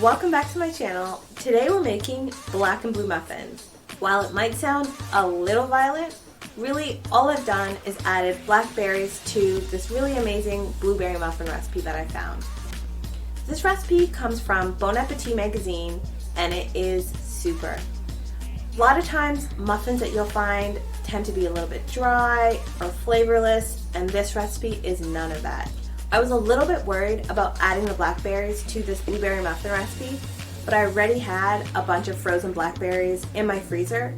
Welcome back to my channel. Today we're making black and blue muffins. While it might sound a little violent, really all I've done is added blackberries to this really amazing blueberry muffin recipe that I found. This recipe comes from Bon Appetit magazine and it is super. A lot of times muffins that you'll find tend to be a little bit dry or flavorless, and this recipe is none of that. I was a little bit worried about adding the blackberries to this blueberry muffin recipe, but I already had a bunch of frozen blackberries in my freezer,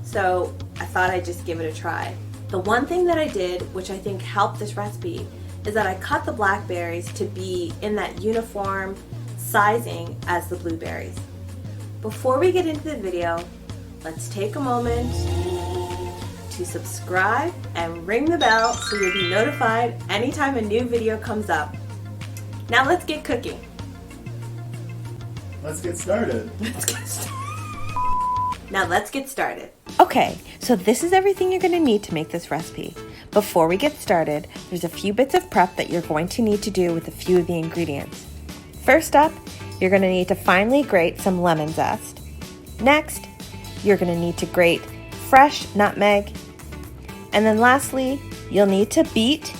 so I thought I'd just give it a try. The one thing that I did, which I think helped this recipe, is that I cut the blackberries to be in that uniform sizing as the blueberries. Before we get into the video, let's take a moment to subscribe and ring the bell so you'll be notified anytime a new video comes up. Now let's get cooking. Let's get started. Now let's get started. Okay, so this is everything you're going to need to make this recipe. Before we get started, there's a few bits of prep that you're going to need to do with a few of the ingredients. First up, you're going to need to finely grate some lemon zest. Next, you're going to need to grate fresh nutmeg. And then lastly, you'll need to beat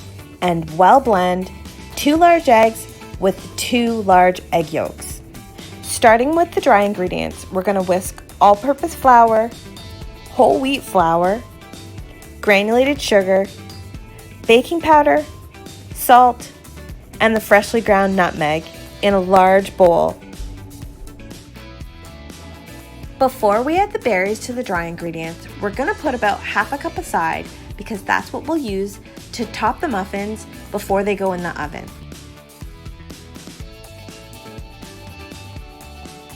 and well blend 2 large eggs with 2 large egg yolks. Starting with the dry ingredients, we're going to whisk all-purpose flour, whole wheat flour, granulated sugar, baking powder, salt, and the freshly ground nutmeg in a large bowl. Before we add the berries to the dry ingredients, we're going to put about half a cup aside because that's what we'll use to top the muffins before they go in the oven.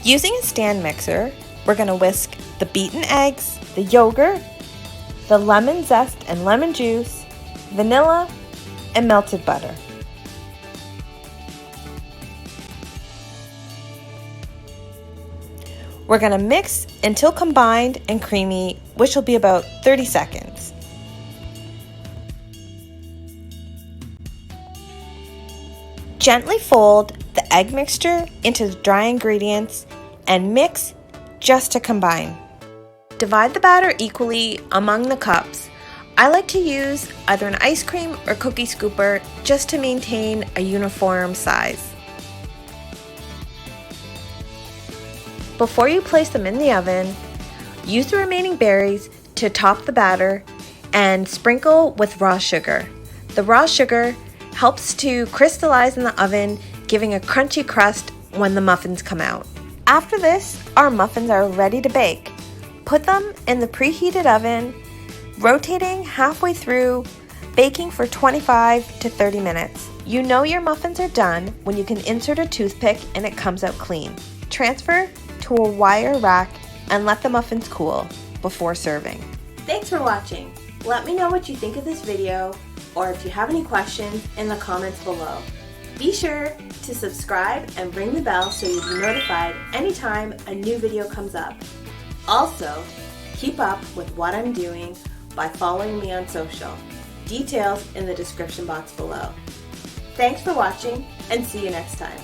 Using a stand mixer, we're going to whisk the beaten eggs, the yogurt, the lemon zest and lemon juice, vanilla, and melted butter. We're going to mix until combined and creamy, which will be about 30 seconds. Gently fold the egg mixture into the dry ingredients and mix just to combine. Divide the batter equally among the cups. I like to use either an ice cream or cookie scooper just to maintain a uniform size. Before you place them in the oven, use the remaining berries to top the batter and sprinkle with raw sugar. The raw sugar helps to crystallize in the oven, giving a crunchy crust when the muffins come out. After this, our muffins are ready to bake. Put them in the preheated oven, rotating halfway through, baking for 25 to 30 minutes. You know your muffins are done when you can insert a toothpick and it comes out clean. Transfer to a wire rack and let the muffins cool before serving. Thanks for watching. Let me know what you think of this video or if you have any questions in the comments below. Be sure to subscribe and ring the bell so you'll be notified anytime a new video comes up. Also, keep up with what I'm doing by following me on social. Details in the description box below. Thanks for watching and see you next time.